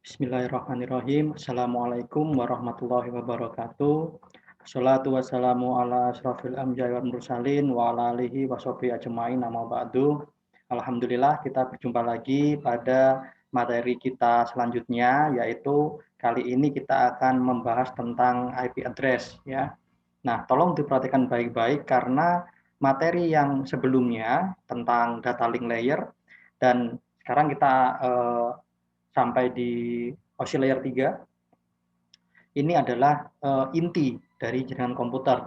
Bismillahirrahmanirrahim. Assalamualaikum warahmatullahi wabarakatuh. Assalatu wassalamu ala asrofil anbiya'i wal mursalin wa ala alihi wa sahbihi ajma'in amma ba'du. Alhamdulillah kita berjumpa lagi pada materi kita selanjutnya, yaitu kali ini kita akan membahas tentang IP address ya. Nah, tolong diperhatikan baik-baik karena materi yang sebelumnya tentang data link layer dan sekarang kita sampai di OSI layer 3, ini adalah inti dari jaringan komputer.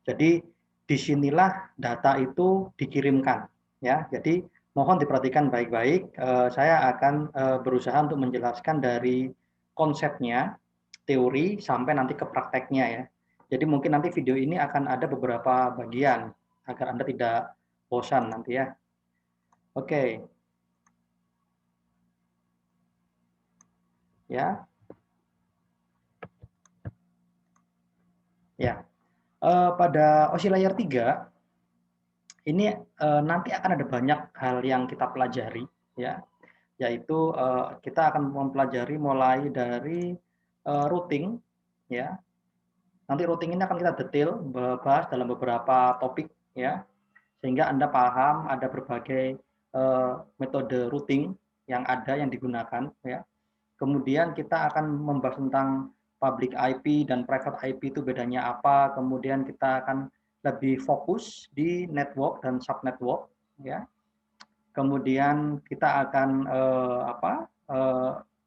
Jadi disinilah data itu dikirimkan, ya. Jadi mohon diperhatikan baik-baik. Saya akan berusaha untuk menjelaskan dari konsepnya, teori sampai nanti ke prakteknya ya. Jadi mungkin nanti video ini akan ada beberapa bagian agar Anda tidak bosan nanti ya. Oke. Ya. Ya. Pada OSI layer 3 ini nanti akan ada banyak hal yang kita pelajari ya, yaitu kita akan mempelajari mulai dari routing ya. Nanti routing ini akan kita detail bahas dalam beberapa topik ya, sehingga Anda paham ada berbagai metode routing yang ada yang digunakan ya. Kemudian kita akan membahas tentang public IP dan private IP itu bedanya apa, kemudian kita akan lebih fokus di network dan subnetwork ya. Kemudian kita akan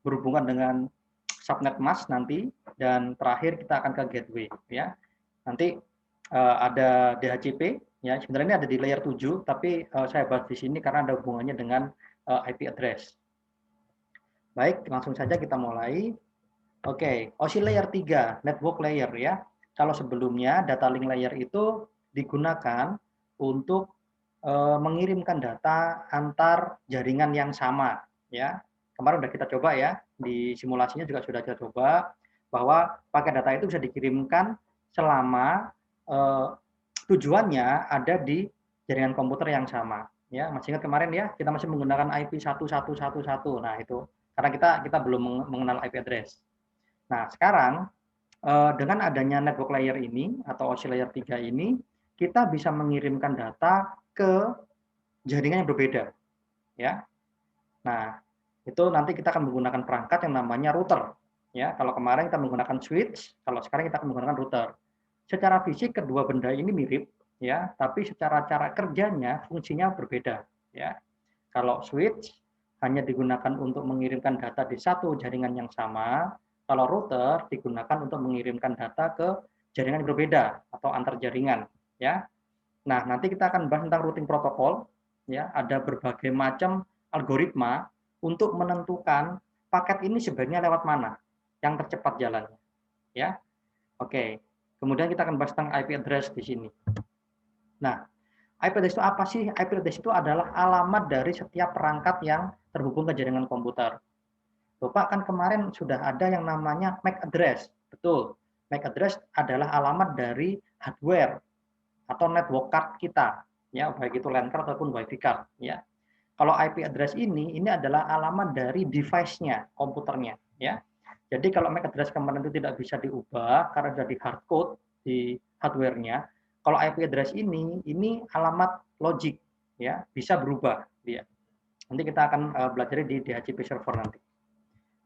berhubungan dengan subnet mask nanti, dan terakhir kita akan ke gateway ya. Nanti ada DHCP ya, sebenarnya ini ada di layer 7 tapi saya bahas di sini karena ada hubungannya dengan IP address. Baik, langsung saja kita mulai. Oke, OSI layer 3, network layer ya. Kalau sebelumnya data link layer itu digunakan untuk mengirimkan data antar jaringan yang sama ya. Kemarin sudah kita coba ya, di simulasinya juga sudah kita coba bahwa pakai data itu bisa dikirimkan selama tujuannya ada di jaringan komputer yang sama ya. Masih ingat kemarin ya, kita masih menggunakan IP 1111. Nah, itu karena kita belum mengenal IP address. Nah, sekarang dengan adanya network layer ini atau OSI layer 3 ini, kita bisa mengirimkan data ke jaringan yang berbeda ya. Nah, itu nanti kita akan menggunakan perangkat yang namanya router ya. Kalau kemarin kita menggunakan switch, kalau sekarang kita akan menggunakan router. Secara fisik kedua benda ini mirip ya, tapi secara cara kerjanya fungsinya berbeda ya. Kalau switch hanya digunakan untuk mengirimkan data di satu jaringan yang sama, kalau router digunakan untuk mengirimkan data ke jaringan yang berbeda atau antar jaringan ya. Nah, nanti kita akan bahas tentang routing protokol ya, ada berbagai macam algoritma untuk menentukan paket ini sebaiknya lewat mana yang tercepat jalannya ya. Oke. Kemudian kita akan bahas tentang IP address di sini. Nah, IP address itu apa sih? IP address itu adalah alamat dari setiap perangkat yang terhubung ke jaringan komputer. Bapak kan kemarin sudah ada yang namanya MAC address. Betul. MAC address adalah alamat dari hardware atau network card kita, ya, baik itu LAN card ataupun WiFi card, ya. Kalau IP address ini adalah alamat dari device-nya, komputernya, ya. Jadi kalau MAC address kemarin itu tidak bisa diubah karena sudah di hardcode di hardware-nya, kalau IP address ini alamat logik, ya, bisa berubah dia. Nanti kita akan belajar di DHCP server nanti.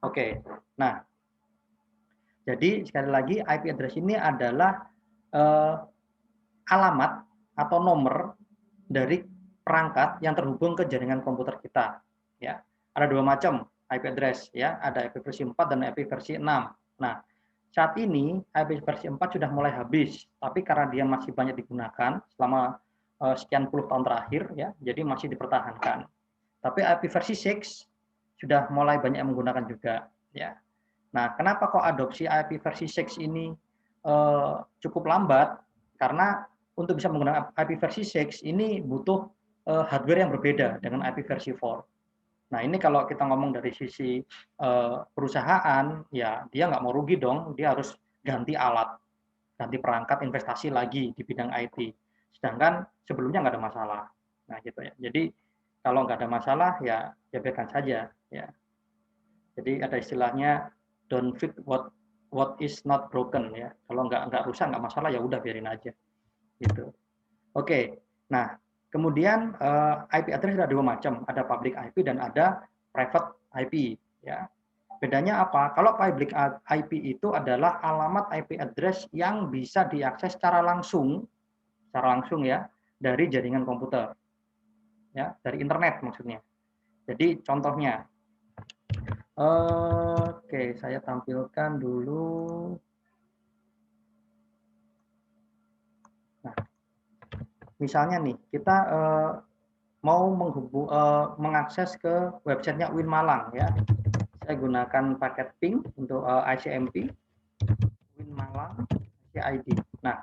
Oke, nah, jadi sekali lagi IP address ini adalah alamat atau nomor dari perangkat yang terhubung ke jaringan komputer kita. Ya, ada dua macam IP address ya, ada IP versi 4 dan IP versi 6. Nah, saat ini IP versi 4 sudah mulai habis, tapi karena dia masih banyak digunakan selama sekian puluh tahun terakhir ya, jadi masih dipertahankan. Tapi IP versi 6 sudah mulai banyak yang menggunakan juga ya. Nah, kenapa kok adopsi IP versi 6 ini cukup lambat? Karena untuk bisa menggunakan IP versi 6 ini butuh hardware yang berbeda dengan IP versi 4. Nah, ini kalau kita ngomong dari sisi perusahaan, ya dia nggak mau rugi dong, dia harus ganti alat, ganti perangkat, investasi lagi di bidang IT. Sedangkan sebelumnya nggak ada masalah. Nah, gitu ya. Jadi kalau nggak ada masalah ya biarkan saja ya. Jadi ada istilahnya don't fix what is not broken ya. Kalau nggak rusak nggak masalah, ya udah biarin aja gitu. Oke. Nah, kemudian IP address ada dua macam, ada public IP dan ada private IP ya. Bedanya apa? Kalau public IP itu adalah alamat IP address yang bisa diakses secara langsung ya dari jaringan komputer. Ya, dari internet maksudnya. Jadi contohnya, oke, saya tampilkan dulu. Nah, misalnya nih, kita mau mengakses ke websitenya Win Malang ya. Saya gunakan paket ping untuk ICMP Win Malang ACID. Nah,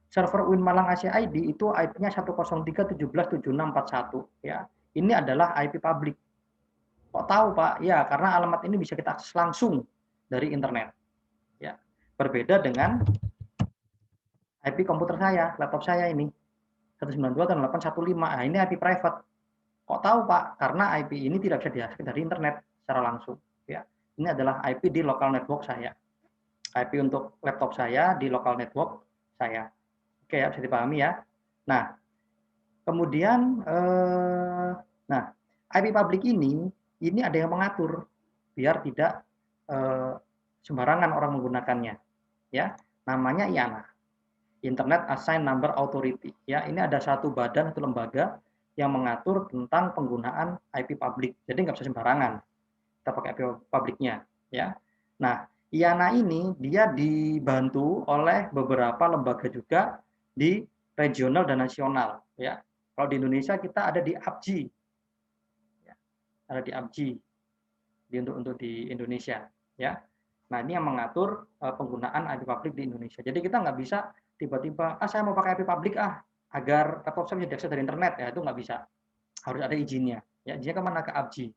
server Win Malang ACID itu IP-nya 103.17.7641 ya. Ini adalah IP publik. Kok tahu, Pak? Ya, karena alamat ini bisa kita akses langsung dari internet. Ya. Berbeda dengan IP komputer saya, laptop saya ini 192.815. Nah, ini IP private. Kok tahu, Pak? Karena IP ini tidak bisa diakses dari internet secara langsung. Ya. Ini adalah IP di local network saya. IP untuk laptop saya di local network saya. Oke, ya, bisa dipahami ya. Nah, kemudian IP publik ini ada yang mengatur biar tidak sembarangan orang menggunakannya. Ya, namanya IANA. Internet Assigned Number Authority. Ya, ini ada satu badan atau lembaga yang mengatur tentang penggunaan IP publik. Jadi nggak bisa sembarangan kita pakai IP publiknya. Ya, nah IANA ini dia dibantu oleh beberapa lembaga juga di regional dan nasional. Ya, kalau di Indonesia kita ada di APJI, ya, ada di APJI untuk di Indonesia. Ya, nah ini yang mengatur penggunaan IP publik di Indonesia. Jadi kita nggak bisa tiba-tiba, saya mau pakai IP publik agar laptop saya bisa diakses dari internet, ya itu nggak bisa. Harus ada izinnya. Ya, izinnya kemana? Ke APJI,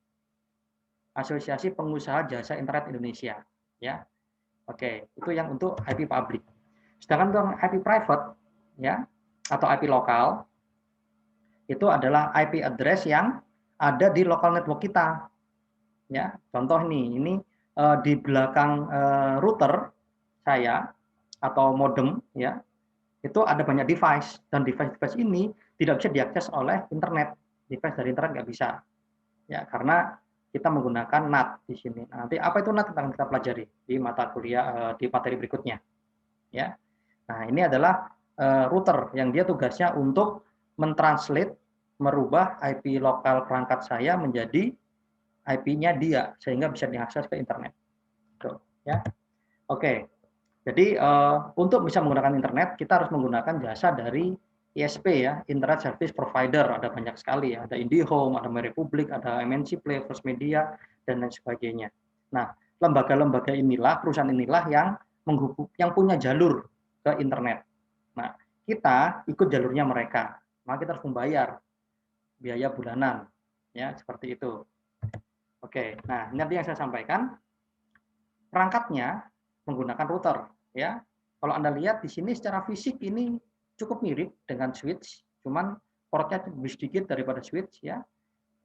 Asosiasi Pengusaha Jasa Internet Indonesia. Ya, oke, itu yang untuk IP publik. Sedangkan untuk IP private, ya, atau IP lokal, itu adalah IP address yang ada di local network kita. Ya, contoh nih, ini di belakang router saya atau modem, ya, itu ada banyak device dan device ini tidak bisa diakses oleh internet. Device dari internet nggak bisa, ya, karena kita menggunakan NAT di sini. Nanti apa itu NAT akan kita pelajari di mata kuliah di materi berikutnya, ya. Nah, ini adalah router yang dia tugasnya untuk mentranslate, merubah IP lokal perangkat saya menjadi IP-nya dia sehingga bisa diakses ke internet. Tuh, ya. Oke. Jadi untuk bisa menggunakan internet kita harus menggunakan jasa dari ISP ya, Internet Service Provider. Ada banyak sekali ya, ada IndiHome, ada MyRepublik, ada MNC Play, First Media dan lain sebagainya. Nah, lembaga-lembaga inilah, perusahaan inilah yang punya jalur ke internet. Nah, kita ikut jalurnya mereka, maka kita harus membayar biaya bulanan, ya seperti itu. Oke, nah ini yang saya sampaikan. Perangkatnya menggunakan router, ya. Kalau Anda lihat di sini secara fisik ini cukup mirip dengan switch, cuman portnya lebih sedikit daripada switch, ya.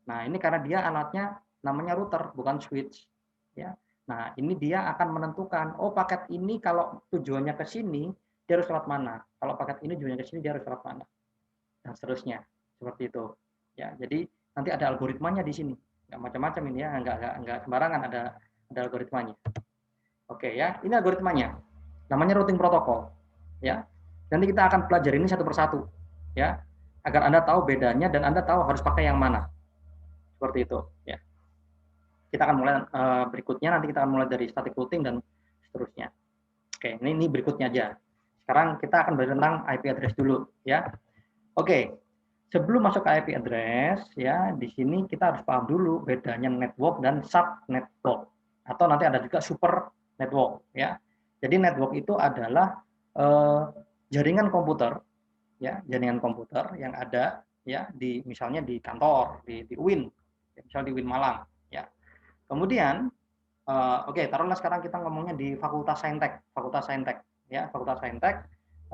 Nah, ini karena dia alatnya namanya router, bukan switch, ya. Nah, ini dia akan menentukan, oh paket ini kalau tujuannya ke sini, dia harus lewat mana. Kalau paket ini tujuannya ke sini, dia harus lewat mana. Dan seterusnya, seperti itu. Ya, jadi nanti ada algoritmanya di sini. Nggak macam-macam ini ya, nggak sembarangan, ada algoritmanya. Oke ya, ini algoritmanya. Namanya routing protokol. Ya. Nanti kita akan pelajari ini satu persatu. Ya. Agar Anda tahu bedanya dan Anda tahu harus pakai yang mana. Seperti itu, ya. Kita akan mulai berikutnya, nanti kita akan mulai dari static routing dan seterusnya. Oke, ini berikutnya aja. Sekarang kita akan belajar tentang IP address dulu, ya. Oke. Sebelum masuk ke IP address, ya, di sini kita harus paham dulu bedanya network dan sub network. Atau nanti ada juga super network, ya. Jadi network itu adalah jaringan komputer, ya, jaringan komputer yang ada, ya, di misalnya di kantor, di UIN, misalnya di UIN Malang, ya. Kemudian, oke, taruhlah sekarang kita ngomongnya di Fakultas Saintek, ya, Fakultas Saintek,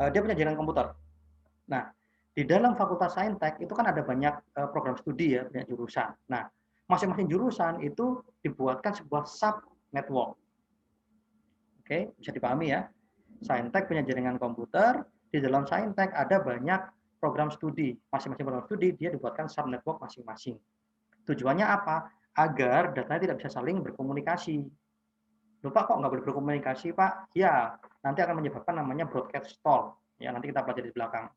dia punya jaringan komputer. Nah, di dalam Fakultas Saintek itu kan ada banyak program studi ya, banyak jurusan. Nah, masing-masing jurusan itu dibuatkan sebuah sub network. Oke, bisa dipahami ya. Saintek punya jaringan komputer, di dalam Saintek ada banyak program studi. Masing-masing program studi dia dibuatkan sub network masing-masing. Tujuannya apa? Agar datanya tidak bisa saling berkomunikasi. Loh Pak, kok nggak boleh berkomunikasi Pak? Ya, nanti akan menyebabkan namanya broadcast stall. Ya, nanti kita pelajari di belakang.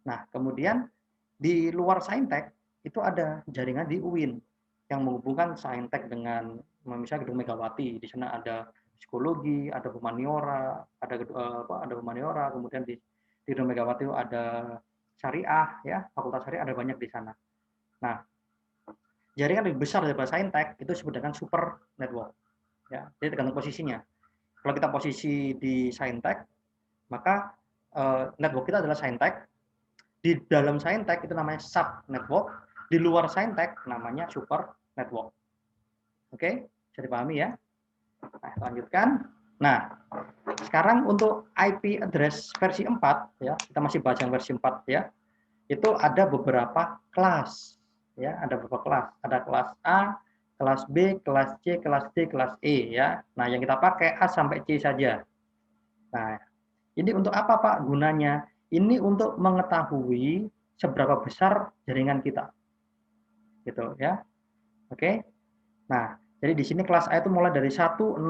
Nah, kemudian di luar Saintek itu ada jaringan di UIN yang menghubungkan Saintek dengan misalnya Gedung Megawati. Di sana ada psikologi, ada humaniora, ada humaniora, kemudian di Gedung Megawati ada syariah, ya, fakultas syariah ada banyak di sana. Nah, jaringan lebih besar daripada Saintek itu disebut dengan super network. Ya, jadi tergantung posisinya. Kalau kita posisi di Saintek, maka network kita adalah Saintek. Di dalam Saintek itu namanya sub network, di luar Saintek namanya super network. Oke, bisa dipahami ya? Nah, lanjutkan. Nah, sekarang untuk IP address versi 4 ya, kita masih bahas yang versi 4 ya. Itu ada beberapa kelas ya, ada beberapa kelas. Ada kelas A, kelas B, kelas C, kelas D, kelas E ya. Nah, yang kita pakai A sampai C saja. Nah, ini untuk apa Pak gunanya? Ini untuk mengetahui seberapa besar jaringan kita. Gitu ya. Oke. Nah, jadi di sini kelas A itu mulai dari 1000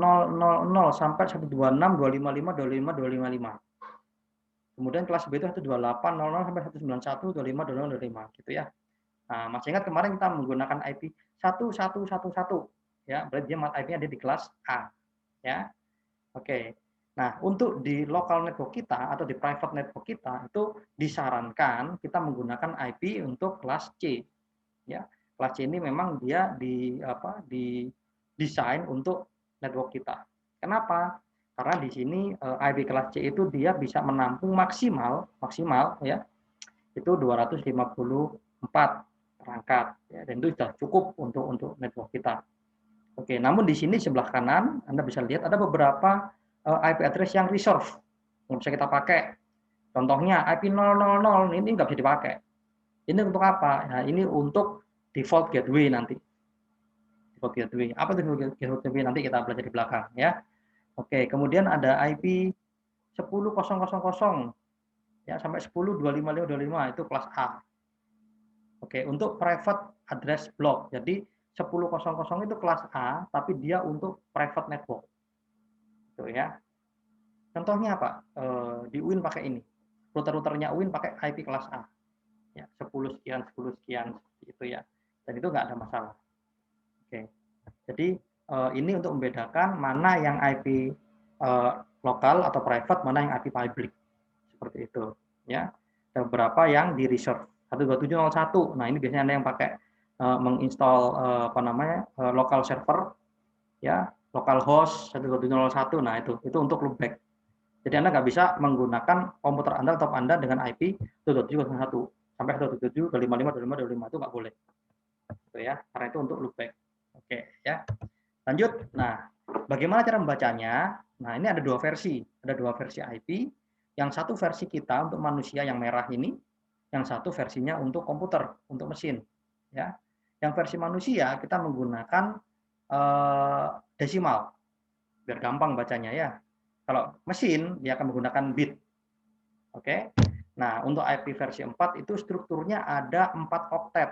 sampai 126, 255, 255, 255. Kemudian kelas B itu 128, 00 sampai 191, 25, 25, 25 gitu ya. Nah, masih ingat kemarin kita menggunakan IP 1111 ya, berarti dia IP-nya ada di kelas A ya. Oke. Nah, untuk di local network kita atau di private network kita itu disarankan kita menggunakan IP untuk kelas C. Ya, kelas C ini memang dia di desain untuk network kita. Kenapa? Karena di sini IP kelas C itu dia bisa menampung maksimal ya itu 254 perangkat ya, dan itu sudah cukup untuk network kita. Oke, namun di sini sebelah kanan Anda bisa lihat ada beberapa IP address yang reserve yang bisa kita pakai. Contohnya IP 000 ini nggak bisa dipakai. Ini untuk apa? Nah, ini untuk default gateway nanti. Default gateway. Apa itu default gateway nanti kita belajar di belakang ya. Oke, kemudian ada IP 10.000 ya sampai 10.255.25 itu kelas A. Oke, untuk private address block. Jadi 10.000 itu kelas A, tapi dia untuk private network. Gitu ya. Contohnya apa? Di UIN pakai ini. Router-routernya UIN pakai IP kelas A. Ya, 10 sekian, 10 sekian gitu ya. Dan itu nggak ada masalah. Oke. Jadi ini untuk membedakan mana yang IP lokal atau private, mana yang IP public. Seperti itu, ya. Ada beberapa yang di reserve 127.01. Nah, ini biasanya Anda yang pakai menginstall local server ya, local host 127.01. Nah, itu untuk loopback. Jadi Anda nggak bisa menggunakan komputer Anda, laptop Anda dengan IP 127.01 sampai 127, 255, 255, 255 itu nggak boleh. Gitu ya, karena itu untuk loopback. Oke, ya. Lanjut. Nah, bagaimana cara membacanya? Nah, ini ada dua versi. Ada dua versi IP. Yang satu versi kita untuk manusia yang merah ini, yang satu versinya untuk komputer, untuk mesin. Ya. Yang versi manusia kita menggunakan desimal, biar gampang bacanya ya. Kalau mesin dia akan menggunakan bit. Oke. Nah, untuk IP versi 4 itu strukturnya ada 4 oktet.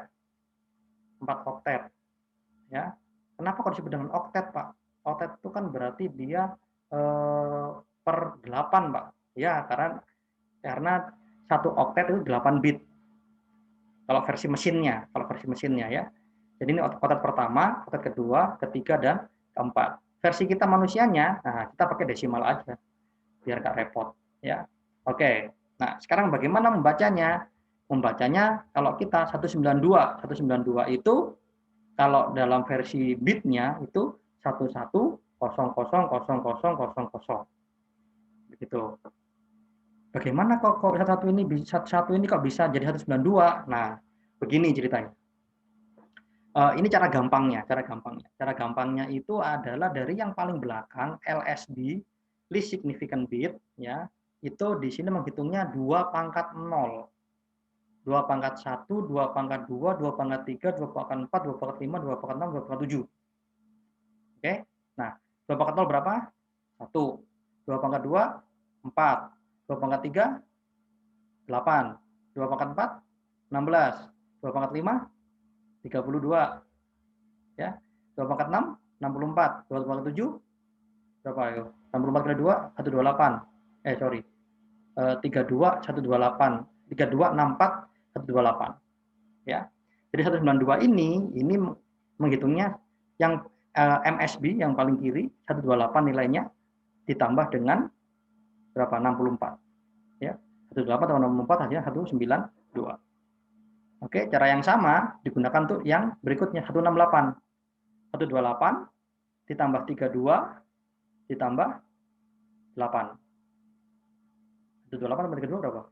4 oktet. Ya. Kenapa kok disebut dengan oktet, Pak? Oktet itu kan berarti dia per 8, Pak. Ya, karena satu oktet itu 8 bit. Kalau versi mesinnya ya. Jadi ini oktet pertama, oktet kedua, ketiga dan keempat. Versi kita manusianya, nah kita pakai desimal aja biar gak repot ya. Oke. Nah, sekarang bagaimana membacanya? Membacanya kalau kita 192 itu kalau dalam versi bitnya itu 11000000. Begitu. Bagaimana kok satu ini kok bisa jadi 192? Nah, begini ceritanya. Ini cara gampangnya. Cara gampangnya itu adalah dari yang paling belakang LSB, least significant bit ya. Itu di sini menghitungnya 2 pangkat 0. 2 pangkat 1, 2 pangkat 2, 2 pangkat 3, 2 pangkat 4, 2 pangkat 5, 2 pangkat 6, 2 pangkat 7. Oke. Nah, 2 pangkat 0 berapa? 1. 2 pangkat 2, 4. 2 pangkat 3, 8. 2 pangkat 4, 16. 2 pangkat 5, 32. Ya. 2 pangkat 6, 64. 2 pangkat 7, berapa ya? 64 kali 2, 128. Sorry. 32, 128. 32, 64, 128. Ya. Jadi 192 ini menghitungnya yang MSB yang paling kiri 128 nilainya ditambah dengan berapa? 64. Ya. 128 tambah 64 hasilnya 192. Oke, cara yang sama digunakan untuk yang berikutnya 168. 128 ditambah 32 ditambah 8. 128 tambah 32 berapa?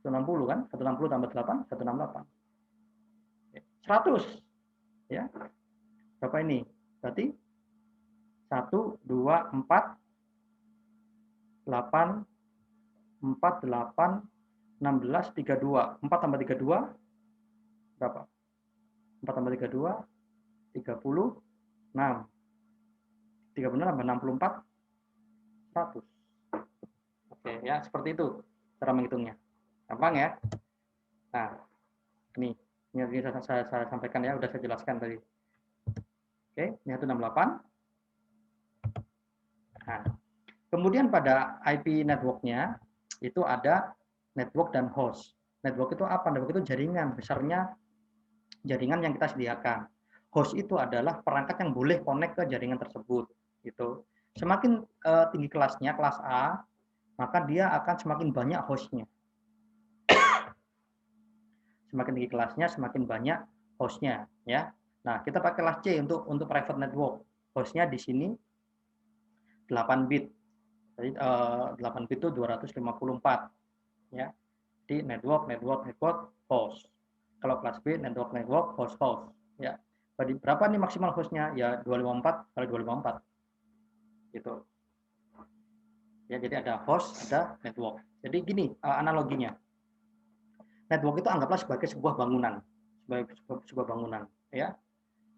160 kan? 160 tambah 8, 168. 100. Ya. Berapa ini? Berarti 1, 2, 4, 8, 4, 8, 16, 32. 4 tambah 32, berapa? 4 tambah 32, 36. 36 tambah 64, 100. Oke, ya seperti itu cara menghitungnya. Gampang ya? Nah, ini saya sampaikan ya, udah saya jelaskan tadi. Oke, ini 168. Nah, kemudian pada IP network-nya itu ada network dan host. Network itu apa? Network itu jaringan, besarnya jaringan yang kita sediakan. Host itu adalah perangkat yang boleh connect ke jaringan tersebut. Gitu. Semakin tinggi kelasnya, kelas A, maka dia akan semakin banyak hostnya. Semakin tinggi kelasnya, semakin banyak hostnya. Ya. Nah, kita pakai kelas C untuk private network. Hostnya di sini 8 bit. Jadi 8 bit itu 254. Ya. Di network host. Kalau kelas B network host. Ya. Berapa nih maksimal hostnya? Ya 254 kali 254. Gitu. Ya, jadi ada host, ada network. Jadi gini analoginya. Network itu anggaplah sebagai sebuah bangunan, sebuah bangunan, ya.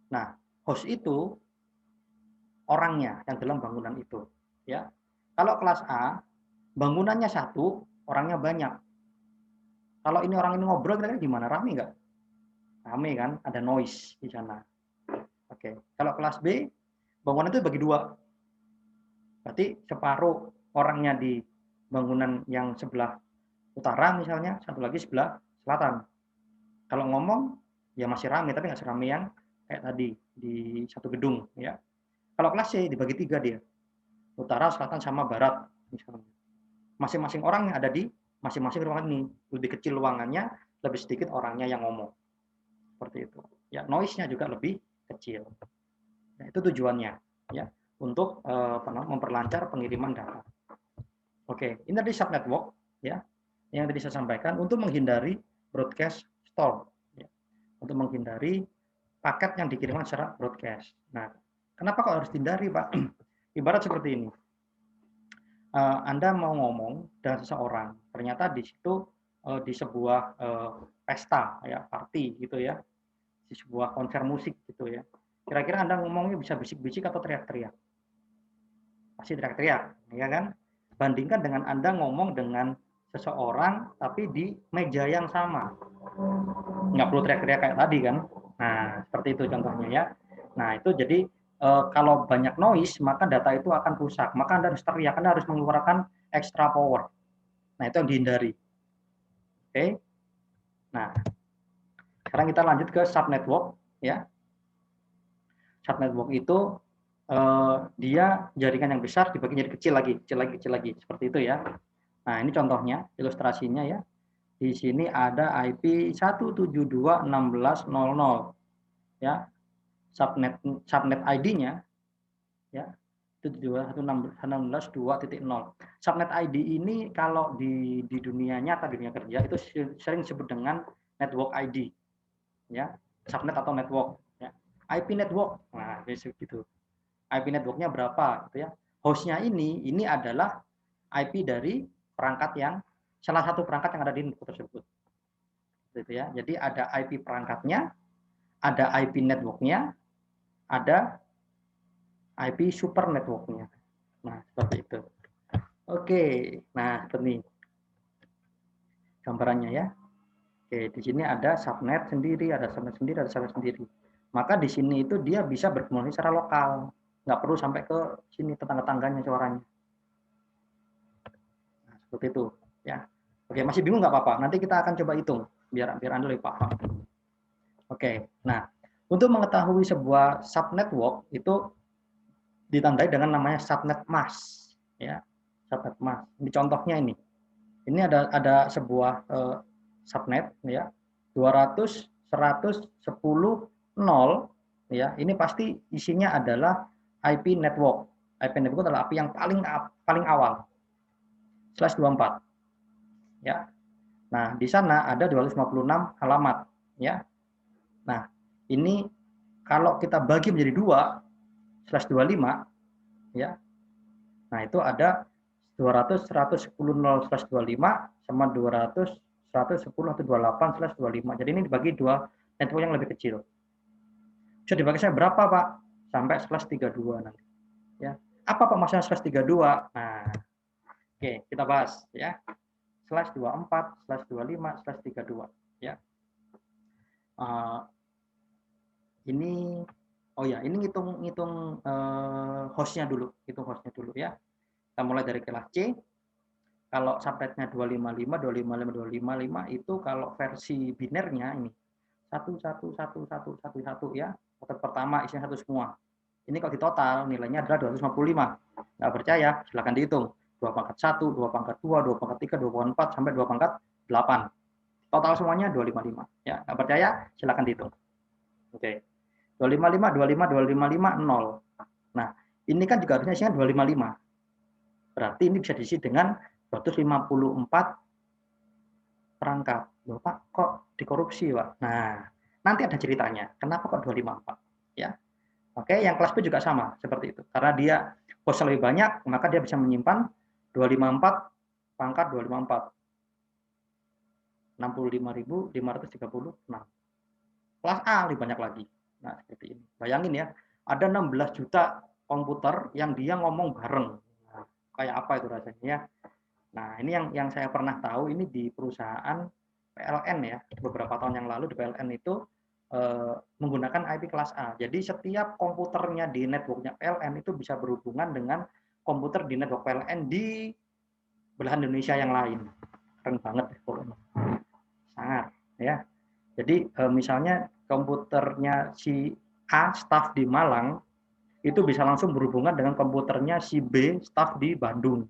Nah, host itu orangnya yang dalam bangunan itu, ya. Kalau kelas A, bangunannya satu, orangnya banyak. Kalau ini orang ini ngobrol, kira-kira gimana? Rame nggak? Rame kan? Ada noise di sana. Oke. Kalau kelas B, bangunan itu bagi dua. Berarti separuh orangnya di bangunan yang sebelah utara misalnya, satu lagi sebelah selatan. Kalau ngomong ya masih ramai, tapi nggak seramai yang kayak tadi di satu gedung, ya. Kalau kelas C dibagi tiga dia, utara, selatan, sama barat misalnya. Masing-masing orang yang ada di masing-masing ruangan ini, lebih kecil ruangannya, lebih sedikit orangnya yang ngomong, seperti itu. Ya, noise-nya juga lebih kecil. Nah, itu tujuannya, ya, untuk memperlancar pengiriman data. Oke, ini tadi subnetwork, ya, yang tadi saya sampaikan untuk menghindari broadcast stall, ya, untuk menghindari paket yang dikirimkan secara broadcast. Nah, kenapa kok harus dihindari, Pak? Ibarat seperti ini. Anda mau ngomong dengan seseorang, ternyata di situ di sebuah pesta, ya, party gitu ya, di sebuah konser musik gitu ya. Kira-kira Anda ngomongnya bisa bisik-bisik atau teriak-teriak? Pasti teriak-teriak, ya kan? Bandingkan dengan Anda ngomong dengan seseorang tapi di meja yang sama. Nggak perlu teriak-teriak kayak tadi kan. Nah, seperti itu contohnya ya. Nah, itu jadi kalau banyak noise, maka data itu akan rusak. Maka Anda harus teriak, Anda harus mengeluarkan extra power. Nah, itu yang dihindari. Oke. Nah, sekarang kita lanjut ke subnetwork ya. Subnetwork itu dia jaringan yang besar dibagi jadi kecil lagi, kecil lagi, seperti itu ya. Nah, ini contohnya, ilustrasinya ya. Di sini ada IP 172.16.00 ya. Subnet ID-nya ya 172.16.2.0. Subnet ID ini kalau di dunia nyata, dunia kerja itu sering disebut dengan network ID ya, subnet atau network ya. IP network, nah gitu. IP networknya berapa gitu ya. Hostnya ini adalah IP dari perangkat yang salah satu perangkat yang ada di network tersebut. gitu ya. Jadi ada IP perangkatnya, ada IP networknya, ada IP super networknya. Nah, seperti itu. Oke, nah seperti ini gambarannya ya. Oke, di sini ada subnet sendiri, ada subnet sendiri, ada subnet sendiri. Maka di sini itu dia bisa berkomunikasi secara lokal, nggak perlu sampai ke sini tetangga-tangganya suaranya. Nah, seperti itu, ya. Oke, masih bingung nggak apa-apa? Nanti kita akan coba hitung, biar Anda lebih paham. Oke, nah untuk mengetahui sebuah subnetwork itu ditandai dengan namanya subnet mask, ya. Subnet mask. Ini contohnya ini. Ini ada sebuah subnet ya 200 100 10 0 ya. Ini pasti isinya adalah IP network. IP network adalah IP yang paling awal /24 ya. Nah, di sana ada 256 alamat ya. Nah, ini kalau kita bagi menjadi 2/25 ya. Nah, itu ada 200 110 0/25 sama 200 110 atau 28/25. Jadi ini dibagi dua network yang lebih kecil. Bisa dibagi saya berapa, Pak? Sampai /32 nanti. Ya. Apa Pak maksudnya /32? Nah, oke, kita bahas ya. /24, /25, /32 ya. Ini oh ya, ini ngitung hostnya dulu, ya. Kita mulai dari kelas C. Kalau subnetnya 255, 255, 255 itu kalau versi binernya ini 1111111 ya. Pokok pertama isinya satu semua. Ini kalau di total nilainya adalah 255. Nggak percaya, silakan dihitung. 2 pangkat 1, 2 pangkat 2, 2 pangkat 3, 2 pangkat 4 sampai 2 pangkat 8. Total semuanya 255 ya. Nggak percaya, silakan dihitung. Oke. 255, 25, 255, 0. Nah, ini kan juga harusnya isinya 255. Berarti ini bisa diisi dengan 254 perangkat. Loh, Pak, kok dikorupsi, Pak? Nah, nanti ada ceritanya. Kenapa kok 254? Ya. Oke, yang kelas B juga sama seperti itu. Karena dia hostnya lebih banyak, maka dia bisa menyimpan 254 pangkat 254. 65.536. Kelas A lebih banyak lagi. Nah, seperti ini. Bayangin ya, ada 16 juta komputer yang dia ngomong bareng. Nah, kayak apa itu rasanya ya? Nah, ini yang saya pernah tahu ini di perusahaan PLN ya. Beberapa tahun yang lalu di PLN itu menggunakan IP kelas A. Jadi setiap komputernya di networknya PLN itu bisa berhubungan dengan komputer di network PLN di belahan Indonesia yang lain. Keren banget pokoknya. Sangat ya. Jadi misalnya komputernya si A staff di Malang itu bisa langsung berhubungan dengan komputernya si B staff di Bandung.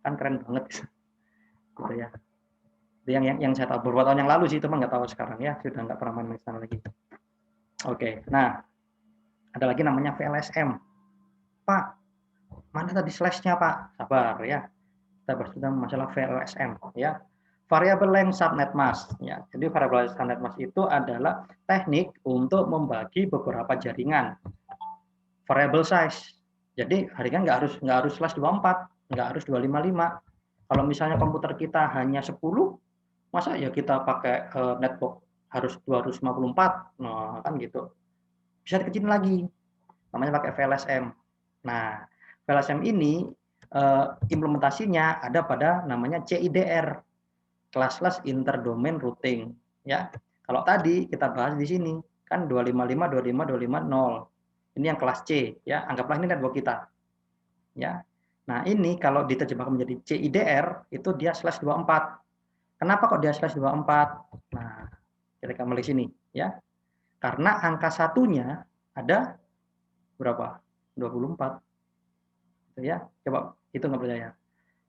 Kan keren banget gitu ya. Yang saya tahu beberapa tahun yang lalu sih, teman nggak tahu sekarang ya, sudah nggak pernah main sana lagi. Oke, nah ada lagi namanya VLSM. Pak, mana tadi slash-nya Pak? Sabar ya, kita bahas tentang masalah VLSM ya. Variable length subnet mask ya. Jadi variable length subnet mask itu adalah teknik untuk membagi beberapa jaringan. Variable size. Jadi jaringan nggak harus /24, nggak harus 255. Kalau misalnya komputer kita hanya 10, masa ya kita pakai network harus 254, nah kan gitu. Bisa dikecilin lagi, namanya pakai VLSM. Nah, VLSM ini implementasinya ada pada namanya CIDR, Classless Interdomain Routing. Ya, kalau tadi kita bahas di sini kan 255, 25, 25, 0. Ini yang kelas C, ya. Anggaplah ini network kita, ya. Nah ini kalau diterjemahkan menjadi CIDR itu dia /24. Kenapa kok dia /24? Nah, kita kembali sini ya. Karena angka satunya ada berapa? 24. Ya, coba hitung nggak percaya.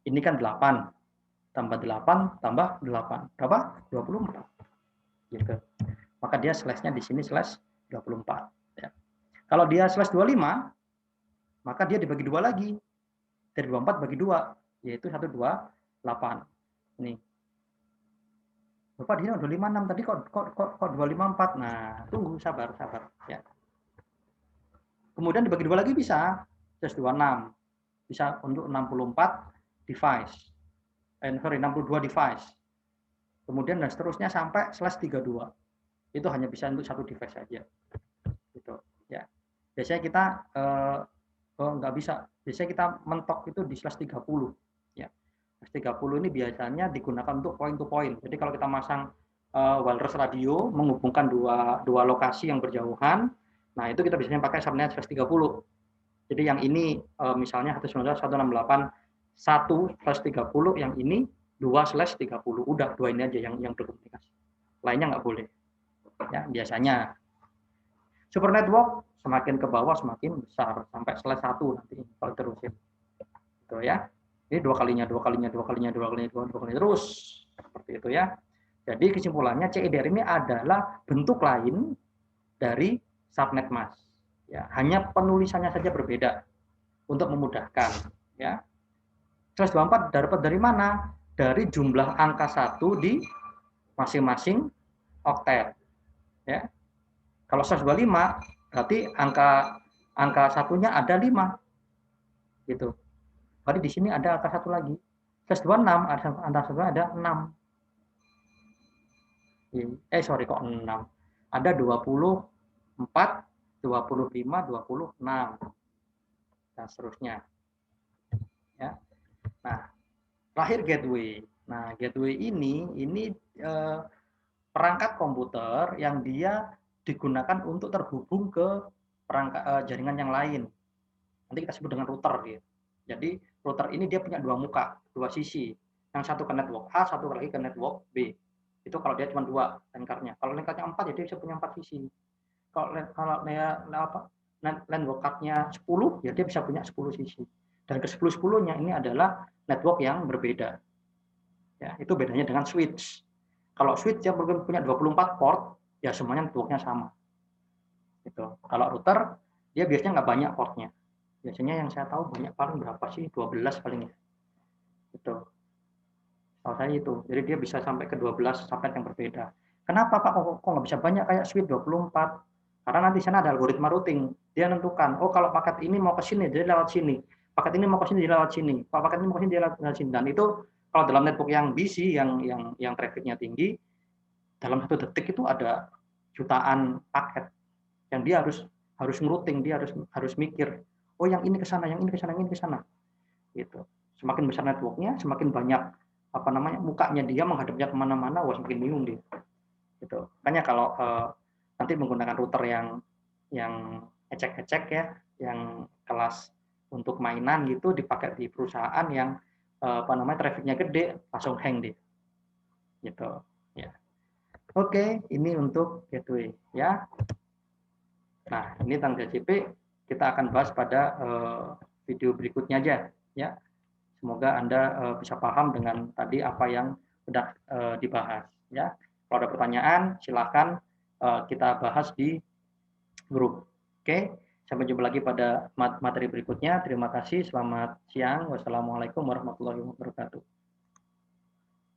Ini kan 8 tambah 8 tambah 8. Berapa? 24. Gitu. Maka dia /nya di sini /24 ya. Kalau dia /25 maka dia dibagi 2 lagi. Dari 24 bagi 2 yaitu 128. Nih. Bapak dia 256 tadi kok 254. Nah, tunggu sabar ya. Kemudian dibagi 2 lagi bisa 26. Bisa untuk 64 device. 62 device. kemudian dan seterusnya sampai /32. Itu hanya bisa untuk satu device saja. Gitu, ya. Biasanya kita nggak bisa. Biasanya kita mentok itu di /30. Ya. /30 ini biasanya digunakan untuk point to point. Jadi kalau kita masang wireless radio menghubungkan dua lokasi yang berjauhan, nah itu kita biasanya pakai subnet /30. Jadi yang ini misalnya 192.168.1/30, yang ini 2/30. Udah dua ini aja yang berkomunikasi. Lainnya nggak boleh. Ya, biasanya. Super network semakin ke bawah semakin besar sampai /1 nanti kalau terusin. Gitu ya. Ini dua kalinya terus seperti itu ya. Jadi kesimpulannya CIDR ini adalah bentuk lain dari subnet mas. Ya, hanya penulisannya saja berbeda untuk memudahkan. Ya, /24 dapat dari mana? Dari jumlah angka 1 di masing-masing oktet. Ya, kalau 125 berarti angka satunya ada 5. Gitu. Berarti di sini ada angka 1 lagi. 126 ada 6. Sorry kok 6. Ada 24, 25, 26. Dan seterusnya. Ya. Nah, terakhir gateway. Nah, gateway ini perangkat komputer yang dia digunakan untuk terhubung ke perangkat jaringan yang lain. Nanti kita sebut dengan router gitu. Jadi router ini dia punya dua muka, dua sisi. Yang satu ke network A, satu lagi ke network B. Itu kalau dia cuma 2 lengkarnya. Kalau lengkarnya 4 ya dia bisa punya 4 sisi. Kalau network card-nya 10 ya dia bisa punya 10 sisi. Dan ke 10-10-nya ini adalah network yang berbeda. Ya, itu bedanya dengan switch. Kalau switch yang punya 24 port, ya semuanya networknya sama. Gitu. Kalau router, dia biasanya nggak banyak portnya. Biasanya yang saya tahu banyak paling berapa sih? 12 paling ya. Gitu. Tahu saya itu. Jadi dia bisa sampai ke 12 subnet yang berbeda. Kenapa Pak kok nggak bisa banyak kayak switch 24? Karena nanti sana ada algoritma routing. Dia nentukan, oh kalau paket ini mau ke sini, dia lewat sini. Paket ini mau ke sini, dia lewat sini. Kalau paket ini mau ke sini, dia lewat sini. Dan itu kalau dalam network yang busy, yang trafficnya tinggi, dalam 1 detik itu ada jutaan paket yang dia harus ngerouting, dia harus mikir, oh yang ini ke sana, yang ini ke sana, yang ini ke sana. Gitu. Semakin besar networknya, semakin banyak mukanya dia menghadapnya kemana-mana, wah semakin bingung dia. Gitu. Makanya kalau nanti menggunakan router yang ecek-ecek ya, yang kelas untuk mainan gitu dipakai di perusahaan yang trafficnya gede, langsung hang deh. Gitu. Ya. Oke, ini untuk gateway ya. Nah, ini tentang DHCP kita akan bahas pada video berikutnya aja ya. Semoga Anda bisa paham dengan tadi apa yang sudah dibahas ya. Kalau ada pertanyaan silakan kita bahas di grup. Oke, sampai jumpa lagi pada materi berikutnya. Terima kasih, selamat siang. Wassalamualaikum warahmatullahi wabarakatuh.